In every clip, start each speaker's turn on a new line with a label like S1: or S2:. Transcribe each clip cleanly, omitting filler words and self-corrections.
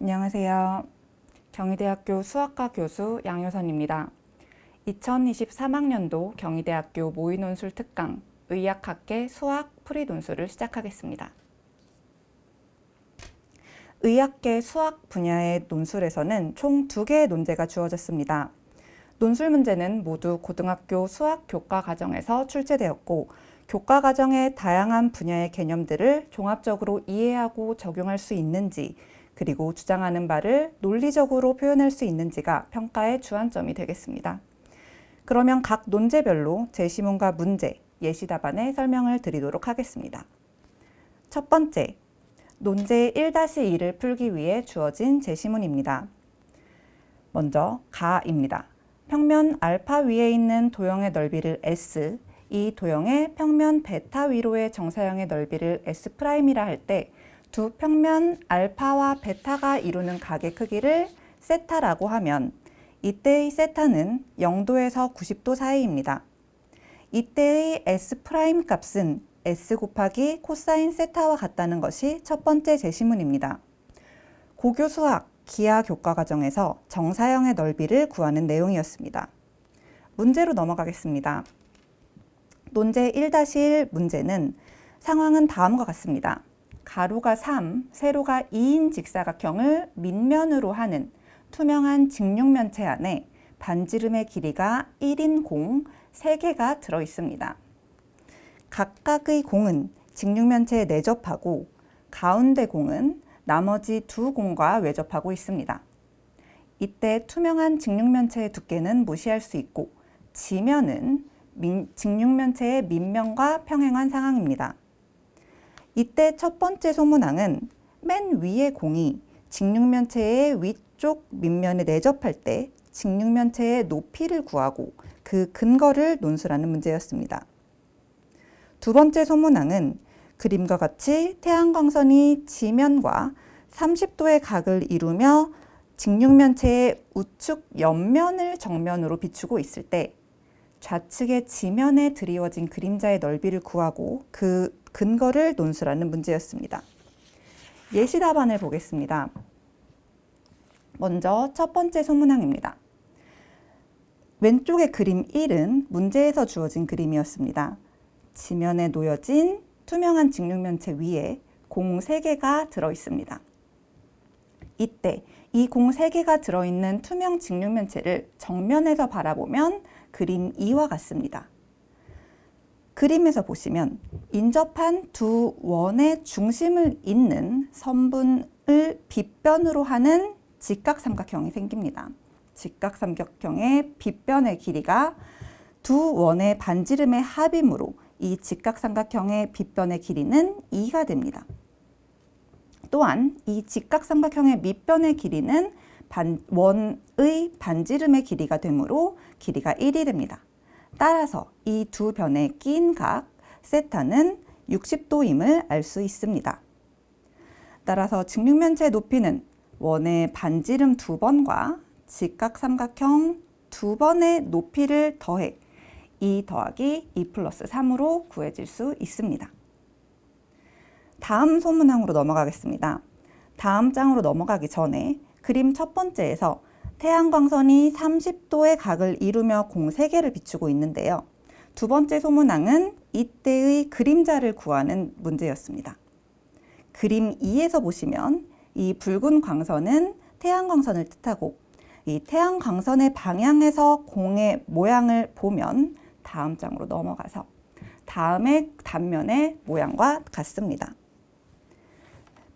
S1: 안녕하세요. 경희대학교 수학과 교수 양효선입니다. 2023학년도 경희대학교 모의논술 특강 의학학계 수학 풀이논술을 시작하겠습니다. 의학계 수학 분야의 논술에서는 총 2개의 논제가 주어졌습니다. 논술 문제는 모두 고등학교 수학 교과 과정에서 출제되었고, 교과 과정의 다양한 분야의 개념들을 종합적으로 이해하고 적용할 수 있는지, 그리고 주장하는 바를 논리적으로 표현할 수 있는지가 평가의 주안점이 되겠습니다. 그러면 각 논제별로 제시문과 문제, 예시 답안의 설명을 드리도록 하겠습니다. 첫 번째, 논제 1-2를 풀기 위해 주어진 제시문입니다. 먼저 가입니다. 평면 알파 위에 있는 도형의 넓이를 S, 이 도형의 평면 베타 위로의 정사형의 넓이를 S'이라 할 때 두 평면 알파와 베타가 이루는 각의 크기를 세타라고 하면 이때의 세타는 0도에서 90도 사이입니다. 이때의 S' 값은 S 곱하기 코사인 세타와 같다는 것이 첫 번째 제시문입니다. 고교 수학 기하 교과 과정에서 정사형의 넓이를 구하는 내용이었습니다. 문제로 넘어가겠습니다. 논제 1-1 문제는 상황은 다음과 같습니다. 가로가 3, 세로가 2인 직사각형을 밑면으로 하는 투명한 직육면체 안에 반지름의 길이가 1인 공 3개가 들어 있습니다. 각각의 공은 직육면체에 내접하고 가운데 공은 나머지 두 공과 외접하고 있습니다. 이때 투명한 직육면체의 두께는 무시할 수 있고 지면은 직육면체의 밑면과 평행한 상황입니다. 이때 첫 번째 소문항은 맨 위의 공이 직육면체의 위쪽 밑면에 내접할 때 직육면체의 높이를 구하고 그 근거를 논술하는 문제였습니다. 두 번째 소문항은 그림과 같이 태양광선이 지면과 30도의 각을 이루며 직육면체의 우측 옆면을 정면으로 비추고 있을 때 좌측의 지면에 드리워진 그림자의 넓이를 구하고 그 근거를 논술하는 문제였습니다. 예시 답안을 보겠습니다. 먼저 첫 번째 소문항입니다. 왼쪽의 그림 1은 문제에서 주어진 그림이었습니다. 지면에 놓여진 투명한 직육면체 위에 공 3개가 들어 있습니다. 이때 이 공 3개가 들어있는 투명 직육면체를 정면에서 바라보면 그림 2와 같습니다. 그림에서 보시면 인접한 두 원의 중심을 잇는 선분을 빗변으로 하는 직각삼각형이 생깁니다. 직각삼각형의 빗변의 길이가 두 원의 반지름의 합이므로 이 직각삼각형의 빗변의 길이는 2가 됩니다. 또한 이 직각삼각형의 밑변의 길이는 원의 반지름의 길이가 되므로 길이가 1이 됩니다. 따라서 이 두 변에 낀 각 세타는 60도임을 알 수 있습니다. 따라서 직육면체의 높이는 원의 반지름 2번과 직각삼각형 2번의 높이를 더해 2 더하기 2 플러스 3으로 구해질 수 있습니다. 다음 소문항으로 넘어가겠습니다. 다음 장으로 넘어가기 전에 그림 첫 번째에서 태양광선이 30도의 각을 이루며 공 3개를 비추고 있는데요. 두 번째 소문항은 이때의 그림자를 구하는 문제였습니다. 그림 2에서 보시면 이 붉은 광선은 태양광선을 뜻하고 이 태양광선의 방향에서 공의 모양을 보면 다음 장으로 넘어가서 다음의 단면의 모양과 같습니다.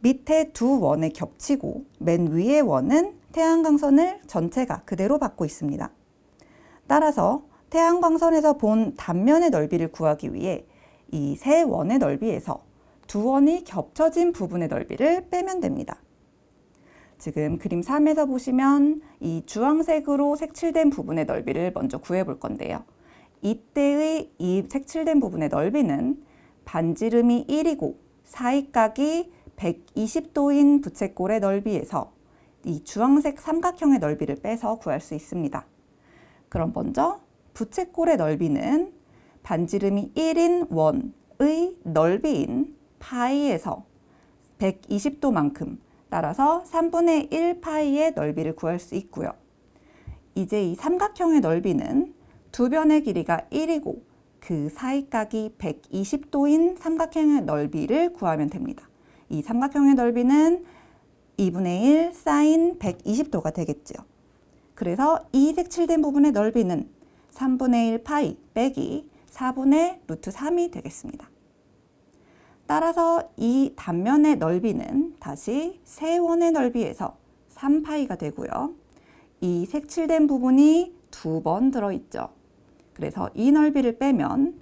S1: 밑에 두 원에 겹치고 맨 위의 원은 태양광선을 전체가 그대로 받고 있습니다. 따라서 태양광선에서 본 단면의 넓이를 구하기 위해 이 세 원의 넓이에서 두 원이 겹쳐진 부분의 넓이를 빼면 됩니다. 지금 그림 3에서 보시면 이 주황색으로 색칠된 부분의 넓이를 먼저 구해볼 건데요. 이때의 이 색칠된 부분의 넓이는 반지름이 1이고 사이각이 120도인 부채꼴의 넓이에서 이 주황색 삼각형의 넓이를 빼서 구할 수 있습니다. 그럼 먼저 부채꼴의 넓이는 반지름이 1인 원의 넓이인 파이에서 120도만큼 따라서 3분의 1 파이의 넓이를 구할 수 있고요. 이제 이 삼각형의 넓이는 두 변의 길이가 1이고 그 사이각이 120도인 삼각형의 넓이를 구하면 됩니다. 이 삼각형의 넓이는 2분의 1 사인 120도가 되겠죠. 그래서 이 색칠된 부분의 넓이는 3분의 1 파이 빼기 4분의 루트 3이 되겠습니다. 따라서 이 단면의 넓이는 다시 세원의 넓이에서 3파이가 되고요. 이 색칠된 부분이 두 번 들어있죠. 그래서 이 넓이를 빼면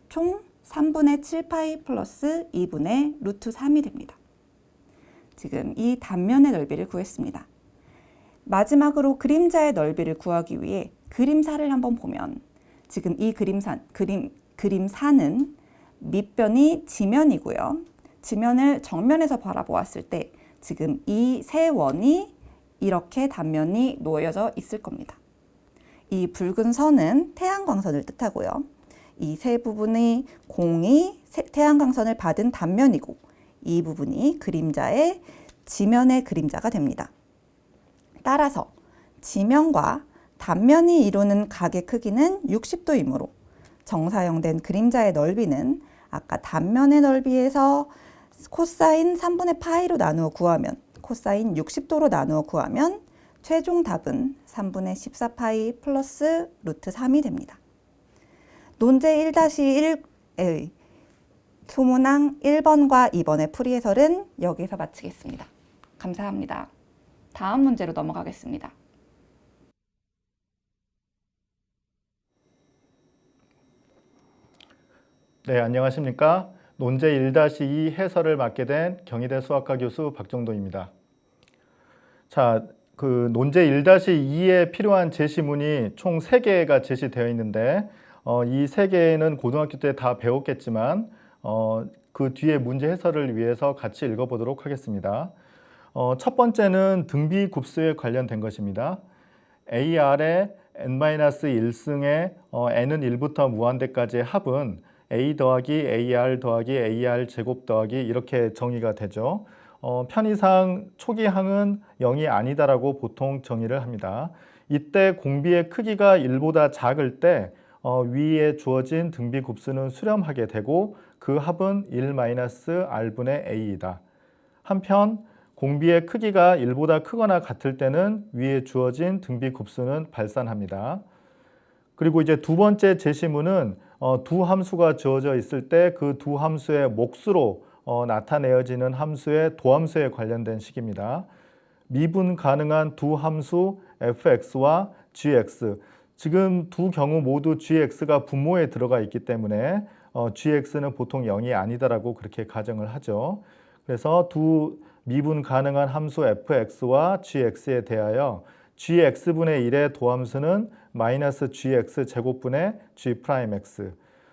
S1: 총 3분의 7파이 플러스 2분의 루트 3이 됩니다. 지금 이 단면의 넓이를 구했습니다. 마지막으로 그림자의 넓이를 구하기 위해 그림사를 한번 보면 지금 이 그림사는 밑변이 지면이고요. 지면을 정면에서 바라보았을 때 지금 이 세 원이 이렇게 단면이 놓여져 있을 겁니다. 이 붉은 선은 태양광선을 뜻하고요. 이 세 부분이 공이 태양광선을 받은 단면이고 이 부분이 그림자의 지면의 그림자가 됩니다. 따라서 지면과 단면이 이루는 각의 크기는 60도이므로 정사형된 그림자의 넓이는 아까 단면의 넓이에서 코사인 3분의 파이로 나누어 구하면 코사인 60도로 나누어 구하면 최종 답은 3분의 14파이 플러스 루트 3이 됩니다. 논제 1-1의 소문항 1번과 2번의 풀이 해설은 여기서 마치겠습니다. 감사합니다. 다음 문제로 넘어가겠습니다.
S2: 네, 안녕하십니까? 논제 1-2 해설을 맡게 된 경희대 수학과 교수 박정도입니다. 자, 그 논제 1-2에 필요한 제시문이 총 3개가 제시되어 있는데 이 3개는 고등학교 때 다 배웠겠지만 그 뒤에 문제 해설을 위해서 같이 읽어보도록 하겠습니다. 첫 번째는 등비급수에 관련된 것입니다. AR의 n-1승의 n은 1부터 무한대까지의 합은 a 더하기 ar 더하기 ar 제곱 더하기 이렇게 정의가 되죠. 편의상 초기항은 0이 아니다라고 보통 정의를 합니다. 이때 공비의 크기가 1보다 작을 때 위에 주어진 등비급수는 수렴하게 되고 그 합은 1-r분의 a이다. 한편 공비의 크기가 1보다 크거나 같을 때는 위에 주어진 등비급수는 발산합니다. 그리고 이제 두 번째 제시문은 두 함수가 주어져 있을 때 그 두 함수의 몫으로 나타내어지는 함수의 도함수에 관련된 식입니다. 미분 가능한 두 함수 fx와 gx, 지금 두 경우 모두 gx가 분모에 들어가 있기 때문에 gx는 보통 0이 아니다라고 그렇게 가정을 하죠. 그래서 두 미분 가능한 함수 fx와 gx에 대하여 gx분의 1의 도함수는 마이너스 gx 제곱분의 g'x,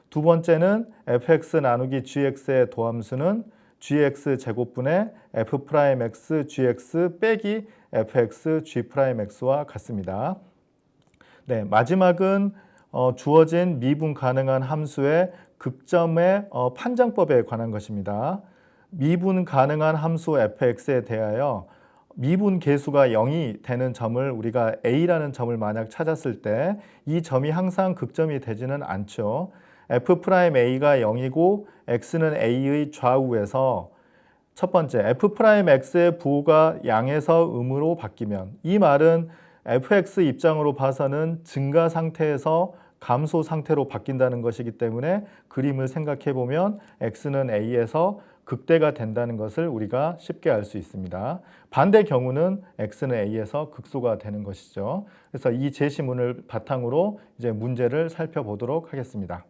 S2: 두 번째는 fx 나누기 gx의 도함수는 gx 제곱분의 f'x gx 빼기 fx g'x와 같습니다. 네, 마지막은 주어진 미분 가능한 함수의 극점의 판정법에 관한 것입니다. 미분 가능한 함수 fx에 대하여 미분 계수가 0이 되는 점을 우리가 a라는 점을 만약 찾았을 때 이 점이 항상 극점이 되지는 않죠. f'a가 0이고 x는 a의 좌우에서 첫 번째 f'x의 부호가 양에서 음으로 바뀌면, 이 말은 fx 입장으로 봐서는 증가 상태에서 감소 상태로 바뀐다는 것이기 때문에 그림을 생각해 보면 x는 a에서 극대가 된다는 것을 우리가 쉽게 알 수 있습니다. 반대 경우는 x는 a에서 극소가 되는 것이죠. 그래서 이 제시문을 바탕으로 이제 문제를 살펴보도록 하겠습니다.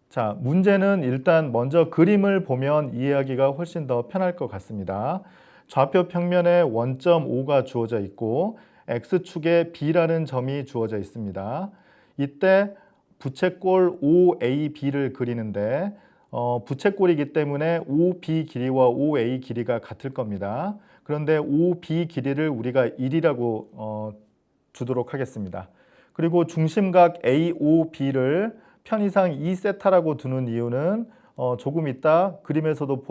S2: 자, 문제는 일단 먼저 그림을 보면 이해하기가 훨씬 더 편할 것 같습니다. 좌표 평면에 원점 O가 주어져 있고 x축에 B라는 점이 주어져 있습니다. 이때 부채꼴 OAB를 그리는데 부채꼴이기 때문에 OB 길이와 OA 길이가 같을 겁니다. 그런데 OB 길이를 우리가 1이라고 주도록 하겠습니다. 그리고 중심각 AOB를 편의상 2세타라고 두는 이유는 조금 이따 그림에서도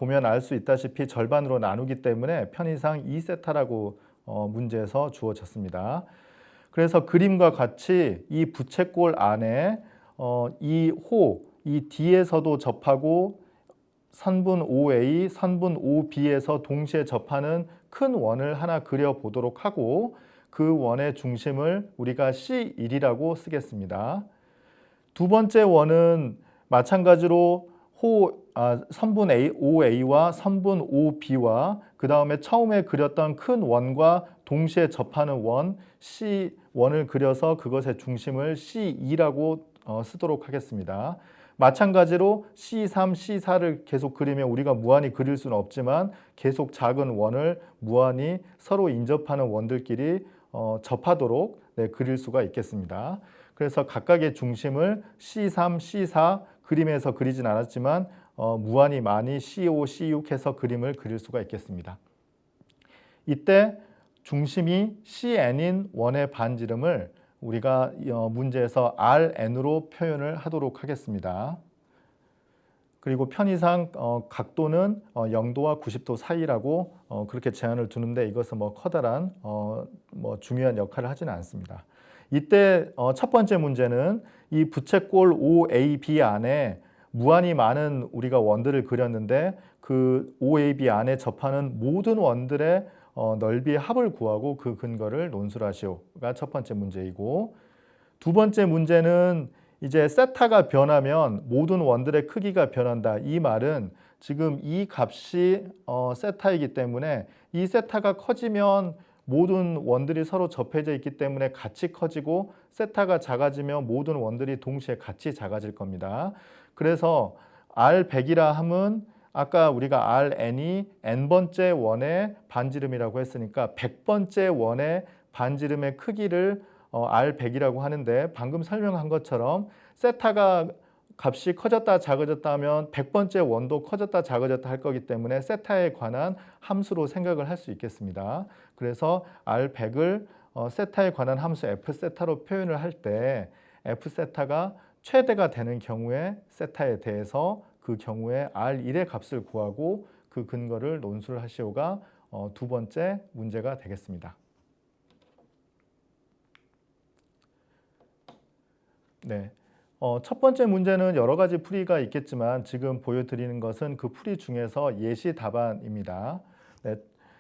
S2: 보면 알 수 있다시피 절반으로 나누기 때문에 편의상 2세타라고 문제에서 주어졌습니다. 그래서 그림과 같이 이 부채꼴 안에 이 D에서도 접하고 선분 OA, 선분 OB에서 동시에 접하는 큰 원을 하나 그려보도록 하고 그 원의 중심을 우리가 C1이라고 쓰겠습니다. 두 번째 원은 마찬가지로 선분 OA와 선분 OB와 그 다음에 처음에 그렸던 큰 원과 동시에 접하는 원 C1을 그려서 그것의 중심을 C2라고 쓰도록 하겠습니다. 마찬가지로 C3, C4를 계속 그리면 우리가 무한히 그릴 수는 없지만 계속 작은 원을 무한히 서로 인접하는 원들끼리 접하도록 그릴 수가 있겠습니다. 그래서 각각의 중심을 C3, C4 그림에서 그리진 않았지만 무한히 많이 C5, C6 해서 그림을 그릴 수가 있겠습니다. 이때 중심이 CN인 원의 반지름을 우리가 문제에서 RN으로 표현을 하도록 하겠습니다. 그리고 편의상 각도는 0도와 90도 사이라고 그렇게 제한을 두는데 이것은 커다란 중요한 역할을 하지는 않습니다. 이때 첫 번째 문제는 이 부채꼴 OAB 안에 무한히 많은 우리가 원들을 그렸는데 그 OAB 안에 접하는 모든 원들의 넓이의 합을 구하고 그 근거를 논술하시오가 첫 번째 문제이고, 두 번째 문제는 이제 세타가 변하면 모든 원들의 크기가 변한다. 이 말은 지금 이 값이 세타이기 때문에 이 세타가 커지면 모든 원들이 서로 접해져 있기 때문에 같이 커지고 세타가 작아지면 모든 원들이 동시에 같이 작아질 겁니다. 그래서 R100이라 함은 아까 우리가 Rn이 n번째 원의 반지름이라고 했으니까 100번째 원의 반지름의 크기를 R100이라고 하는데 방금 설명한 것처럼 세타가 값이 커졌다 작아졌다 하면 100번째 원도 커졌다 작아졌다 할 거기 때문에 세타에 관한 함수로 생각을 할 수 있겠습니다. 그래서 R100을 세타에 관한 함수 F세타로 표현을 할 때 F세타가 최대가 되는 경우에 세타에 대해서 그 경우에 R1의 값을 구하고 그 근거를 논술을 하시오가 두 번째 문제가 되겠습니다. 네. 첫 번째 문제는 여러 가지 풀이가 있겠지만 지금 보여드리는 것은 그 풀이 중에서 예시 답안입니다. 네.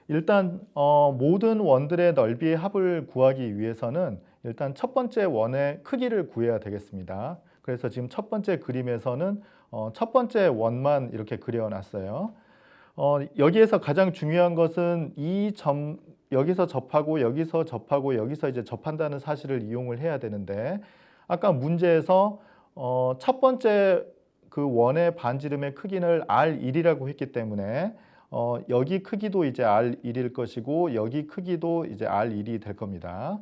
S2: 일단 모든 원들의 넓이의 합을 구하기 위해서는 일단 첫 번째 원의 크기를 구해야 되겠습니다. 그래서 지금 첫 번째 그림에서는 첫 번째 원만 이렇게 그려놨어요. 여기에서 가장 중요한 것은 이 점 여기서 접하고 여기서 접하고 여기서 이제 접한다는 사실을 이용을 해야 되는데 아까 문제에서 첫 번째 그 원의 반지름의 크기를 R1이라고 했기 때문에 여기 크기도 이제 R1일 것이고 여기 크기도 이제 R1이 될 겁니다.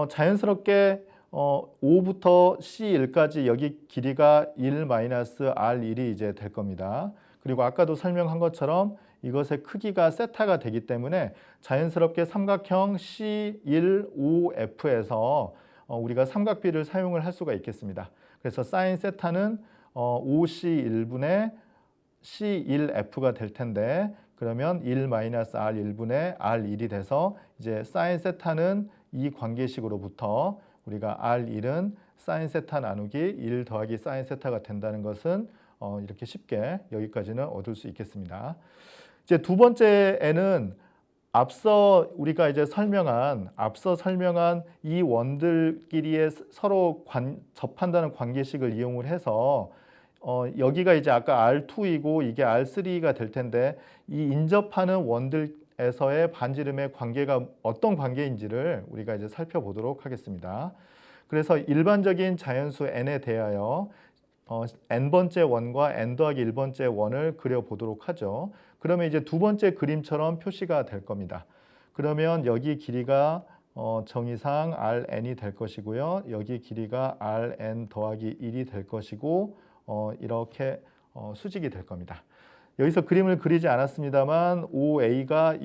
S2: 자연스럽게 5부터 C1까지 여기 길이가 1-R1이 이제 될 겁니다. 그리고 아까도 설명한 것처럼 이것의 크기가 세타가 되기 때문에 자연스럽게 삼각형 C1OF에서 우리가 삼각비를 사용을 할 수가 있겠습니다. 그래서 사인 세타는 5C1분의 C1F가 될 텐데 그러면 1-R1분의 R1이 돼서 이제 사인 세타는 이 관계식으로부터 우리가 R1은 사인 세타 나누기 1 더하기 사인 세타가 된다는 것은 이렇게 쉽게 여기까지는 얻을 수 있겠습니다. 이제 두 번째에는 앞서 우리가 이제 설명한 이 원들끼리의 서로 접한다는 관계식을 이용을 해서 여기가 이제 아까 R2이고 이게 R3가 될 텐데 이 인접하는 원들에서의 반지름의 관계가 어떤 관계인지를 우리가 이제 살펴보도록 하겠습니다. 그래서 일반적인 자연수 n에 대하여 n번째 원과 n 더하기 1번째 원을 그려보도록 하죠. 그러면 이제 두 번째 그림처럼 표시가 될 겁니다. 그러면 여기 길이가 정의상 rn이 될 것이고요. 여기 길이가 rn 더하기 1이 될 것이고 이렇게 수직이 될 겁니다. 여기서 그림을 그리지 않았습니다만 OA가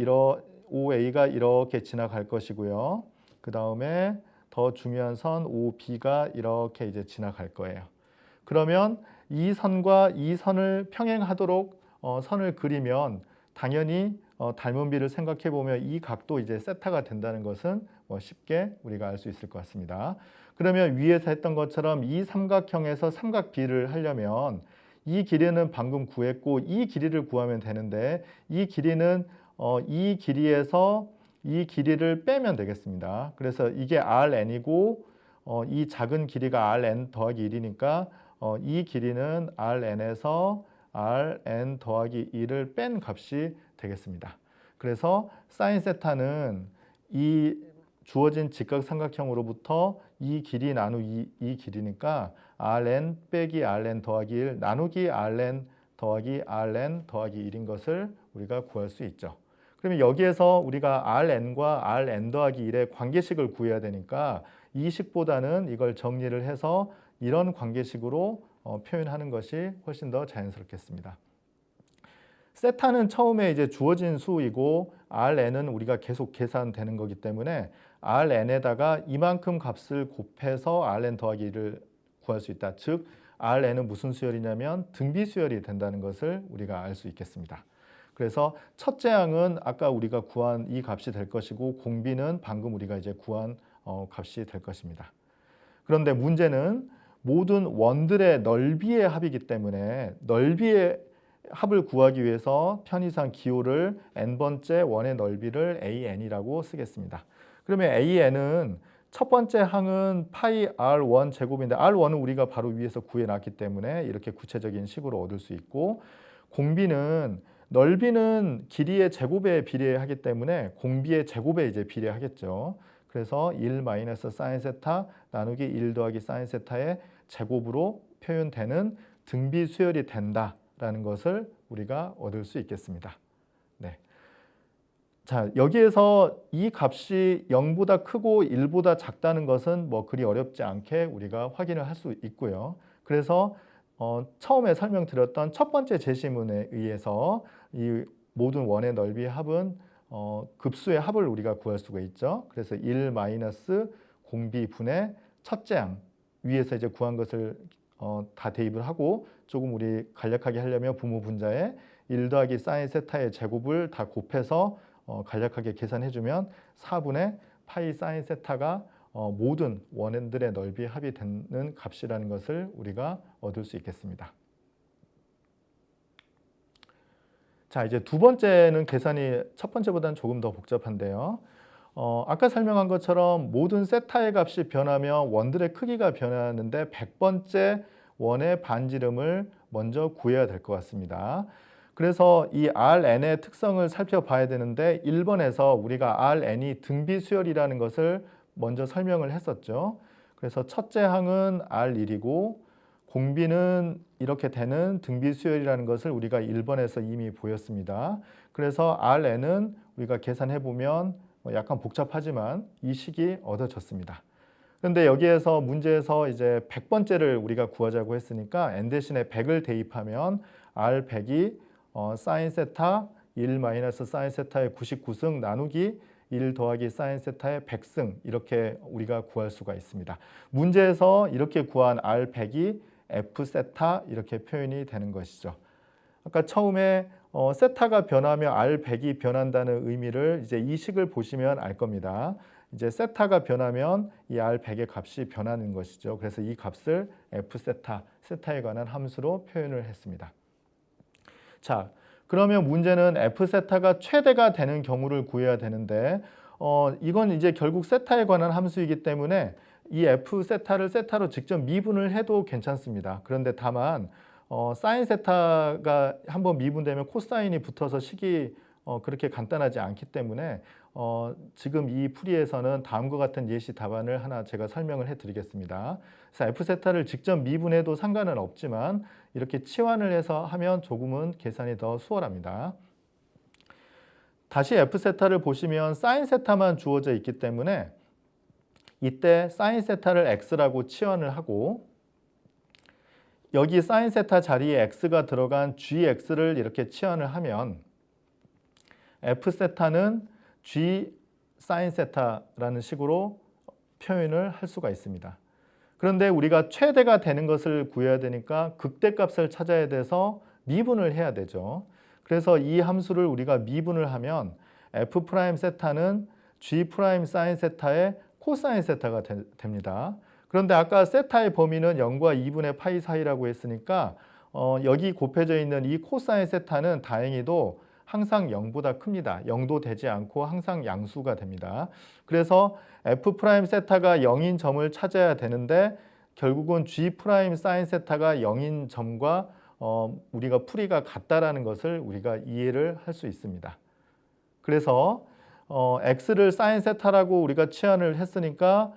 S2: 이렇게 지나갈 것이고요. 그 다음에 더 중요한 선 OB가 이렇게 이제 지나갈 거예요. 그러면 이 선과 이 선을 평행하도록 선을 그리면 당연히 닮은 비를 생각해 보면 이 각도 이제 세타가 된다는 것은 쉽게 우리가 알 수 있을 것 같습니다. 그러면 위에서 했던 것처럼 이 삼각형에서 삼각 비를 하려면 이 길이는 방금 구했고 이 길이를 구하면 되는데 이 길이는 이 길이에서 이 길이를 빼면 되겠습니다. 그래서 이게 Rn이고 이 작은 길이가 Rn 더하기 1이니까 이 길이는 Rn에서 Rn 더하기 1을 뺀 값이 되겠습니다. 그래서 사인 세타는 이 주어진 직각삼각형으로부터 이 길이 나누기 이 길이니까 Rn 빼기 Rn 더하기 1 나누기 Rn 더하기 Rn 더하기 1인 것을 우리가 구할 수 있죠. 그러면 여기에서 우리가 Rn과 Rn 더하기 1의 관계식을 구해야 되니까 이 식보다는 이걸 정리를 해서 이런 관계식으로 표현하는 것이 훨씬 더 자연스럽겠습니다. 세타는 처음에 이제 주어진 수이고 Rn은 우리가 계속 계산되는 거기 때문에 Rn에다가 이만큼 값을 곱해서 Rn 더하기 1을 구할 수 있다. 즉 Rn은 무슨 수열이냐면 등비 수열이 된다는 것을 우리가 알 수 있겠습니다. 그래서 첫째 항은 아까 우리가 구한 이 값이 될 것이고 공비는 방금 우리가 이제 구한 값이 될 것입니다. 그런데 문제는 모든 원들의 넓이의 합이기 때문에 넓이의 합을 구하기 위해서 편의상 기호를 n번째 원의 넓이를 an이라고 쓰겠습니다. 그러면 an은 첫 번째 항은 파이 r1 제곱인데 r1은 우리가 바로 위에서 구해놨기 때문에 이렇게 구체적인 식으로 얻을 수 있고 공비는 넓이는 길이의 제곱에 비례하기 때문에 공비의 제곱에 이제 비례하겠죠. 그래서 1 마이너스 사인 세타 나누기 1 더하기 사인 세타의 제곱으로 표현되는 등비 수열이 된다라는 것을 우리가 얻을 수 있겠습니다. 네. 자, 여기에서 이 값이 0보다 크고 1보다 작다는 것은 그리 어렵지 않게 우리가 확인을 할 수 있고요. 그래서 처음에 설명드렸던 첫 번째 제시문에 의해서 이 모든 원의 넓이의 합은 급수의 합을 우리가 구할 수가 있죠. 그래서 1 마이너스 공비분의 첫째 항 위에서 이제 구한 것을 다 대입을 하고 조금 우리 간략하게 하려면 부모 분자에 1 더하기 사인 세타의 제곱을 다 곱해서 간략하게 계산해주면 4분의 파이 사인 세타가 모든 원들의 넓이의 합이 되는 값이라는 것을 우리가 얻을 수 있겠습니다. 자, 이제 두 번째는 계산이 첫 번째보다는 조금 더 복잡한데요. 아까 설명한 것처럼 모든 세타의 값이 변하면 원들의 크기가 변하는데 100번째 원의 반지름을 먼저 구해야 될 것 같습니다. 그래서 이 Rn의 특성을 살펴봐야 되는데 1번에서 우리가 Rn이 등비 수열이라는 것을 먼저 설명을 했었죠. 그래서 첫째 항은 R1이고 공비는 이렇게 되는 등비 수열이라는 것을 우리가 1번에서 이미 보였습니다. 그래서 Rn은 우리가 계산해 보면 약간 복잡하지만 이 식이 얻어졌습니다. 그런데 여기에서 문제에서 이제 100번째를 우리가 구하자고 했으니까 n 대신에 100을 대입하면 R100이 사인 세타 1 마이너스 사인 세타의 99승 나누기 1 더하기 사인 세타의 100승 이렇게 우리가 구할 수가 있습니다. 문제에서 이렇게 구한 R100이 F 세타 이렇게 표현이 되는 것이죠. 아까 처음에 세타가 변하면 R100이 변한다는 의미를 이제 이 식을 보시면 알 겁니다. 이제 세타가 변하면 이 R100의 값이 변하는 것이죠. 그래서 이 값을 F 세타, 세타에 관한 함수로 표현을 했습니다. 자, 그러면 문제는 F 세타가 최대가 되는 경우를 구해야 되는데 이건 이제 결국 세타에 관한 함수이기 때문에 이 F 세타를 세타로 직접 미분을 해도 괜찮습니다. 그런데 다만 사인 세타가 한번 미분되면 코사인이 붙어서 식이 그렇게 간단하지 않기 때문에 지금 이 풀이에서는 다음과 같은 예시 답안을 하나 제가 설명을 해드리겠습니다. 그래서 F 세타를 직접 미분해도 상관은 없지만 이렇게 치환을 해서 하면 조금은 계산이 더 수월합니다. 다시 F 세타를 보시면 사인 세타만 주어져 있기 때문에 이때 사인 세타를 x라고 치환을 하고 여기 사인 세타 자리에 x가 들어간 gx를 이렇게 치환을 하면 f 세타는 g 사인 세타라는 식으로 표현을 할 수가 있습니다. 그런데 우리가 최대가 되는 것을 구해야 되니까 극대값을 찾아야 돼서 미분을 해야 되죠. 그래서 이 함수를 우리가 미분을 하면 f 프라임 세타는 g 프라임 사인 세타의 코사인 세타가 됩니다. 그런데 아까 세타의 범위는 0과 2분의 파이 사이라고 했으니까 여기 곱해져 있는 이 코사인 세타는 다행히도 항상 0보다 큽니다. 0도 되지 않고 항상 양수가 됩니다. 그래서 f 프라임 세타가 0인 점을 찾아야 되는데 결국은 g 프라임 사인 세타가 0인 점과 우리가 풀이가 같다라는 것을 우리가 이해를 할 수 있습니다. 그래서 x를 사인 세타라고 우리가 치환을 했으니까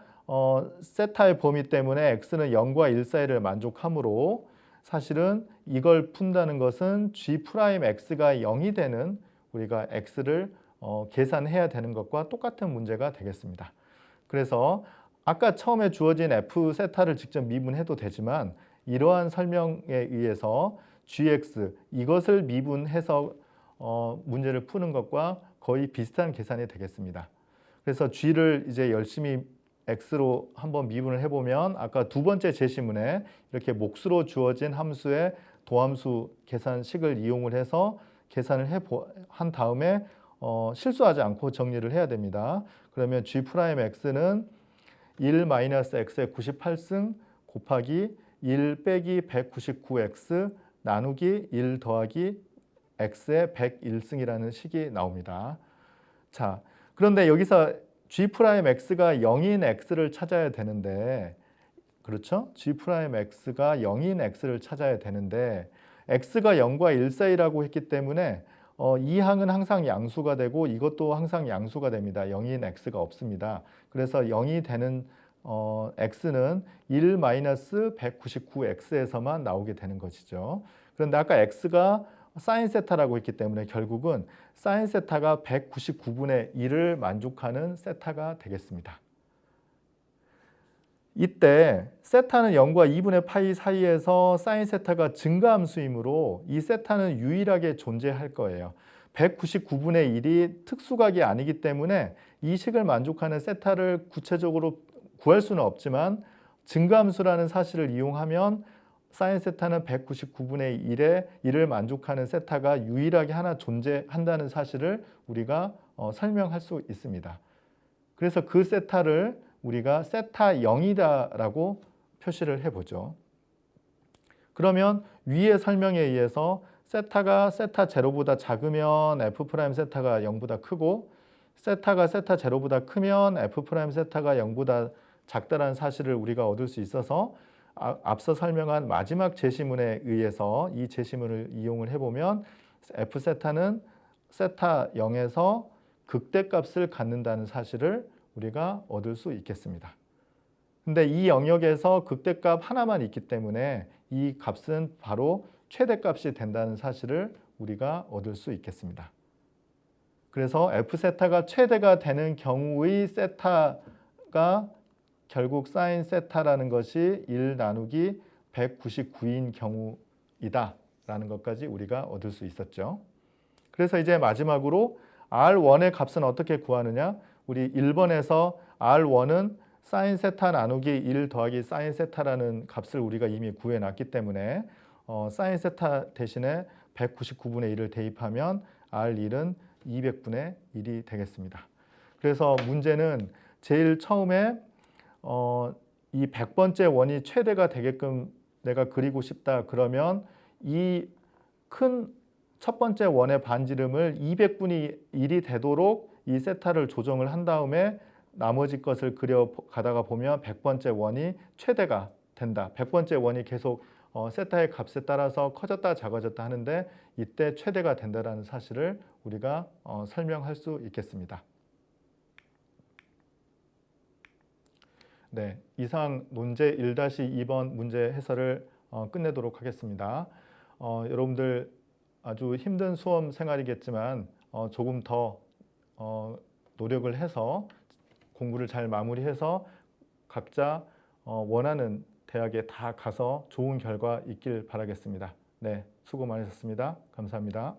S2: 세타의 범위 때문에 x는 0과 1 사이를 만족하므로 사실은 이걸 푼다는 것은 g 프라임 x가 0이 되는 우리가 x를 계산해야 되는 것과 똑같은 문제가 되겠습니다. 그래서 아까 처음에 주어진 f 세타를 직접 미분해도 되지만 이러한 설명에 의해서 gx 이것을 미분해서 문제를 푸는 것과 거의 비슷한 계산이 되겠습니다. 그래서 g를 이제 열심히 x로 한번 미분을 해보면 아까 두 번째 제시문에 이렇게 몫으로 주어진 함수의 도함수 계산식을 이용을 해서 계산을 한 다음에 실수하지 않고 정리를 해야 됩니다. 그러면 g 프라임 x는 1 마이너스 x의 98승 곱하기 1 빼기 199x 나누기 1 더하기 x의 101승이라는 식이 나옵니다. 자, 그런데 여기서 g 프라임 x가 0인 x를 찾아야 되는데, 그렇죠? g 프라임 x가 0인 x를 찾아야 되는데 x가 0과 1 사이라고 했기 때문에 이 항은 항상 양수가 되고 이것도 항상 양수가 됩니다. 0인 x가 없습니다. 그래서 0이 되는 x는 1 마이너스 199x에서만 나오게 되는 것이죠. 그런데 아까 x가 사인 세타라고 했기 때문에 결국은 사인 세타가 199분의 1을 만족하는 세타가 되겠습니다. 이때 세타는 0과 2분의 파이 사이에서 사인 세타가 증가함수이므로 이 세타는 유일하게 존재할 거예요. 199분의 1이 특수각이 아니기 때문에 이 식을 만족하는 세타를 구체적으로 구할 수는 없지만 증가함수라는 사실을 이용하면 사인 세타는 199분의 1의 1을 만족하는 세타가 유일하게 하나 존재한다는 사실을 우리가 설명할 수 있습니다. 그래서 그 세타를 우리가 세타 0이다라고 표시를 해보죠. 그러면 위의 설명에 의해서 세타가 세타 제로보다 작으면 f 프라임 세타가 0보다 크고 세타가 세타 제로보다 크면 f 프라임 세타가 0보다 작다라는 사실을 우리가 얻을 수 있어서 앞서 설명한 마지막 제시문에 의해서 이 제시문을 이용을 해보면 f 세타는 세타 0에서 극대값을 갖는다는 사실을 우리가 얻을 수 있겠습니다. 근데 이 영역에서 극대값 하나만 있기 때문에 이 값은 바로 최대값이 된다는 사실을 우리가 얻을 수 있겠습니다. 그래서 f 세타가 최대가 되는 경우의 세타가 결국 사인 세타라는 것이 1 나누기 199인 경우이다 라는 것까지 우리가 얻을 수 있었죠. 그래서 이제 마지막으로 R1의 값은 어떻게 구하느냐? 우리 1번에서 R1은 사인 세타 나누기 1 더하기 사인 세타라는 값을 우리가 이미 구해놨기 때문에 사인 세타 대신에 199분의 1을 대입하면 R1은 200분의 1이 되겠습니다. 그래서 문제는 제일 처음에 이 100번째 원이 최대가 되게끔 내가 그리고 싶다 그러면 이 큰 첫 번째 원의 반지름을 200분의 1이 되도록 이 세타를 조정을 한 다음에 나머지 것을 그려 가다가 보면 100번째 원이 최대가 된다. 100번째 원이 계속 세타의 값에 따라서 커졌다 작아졌다 하는데 이때 최대가 된다는 사실을 우리가 설명할 수 있겠습니다. 네, 이상 논제 1-2번 문제 해설을 끝내도록 하겠습니다. 여러분들 아주 힘든 수험 생활이겠지만 조금 더 노력을 해서 공부를 잘 마무리해서 각자 원하는 대학에 다 가서 좋은 결과 있길 바라겠습니다. 네, 수고 많으셨습니다. 감사합니다.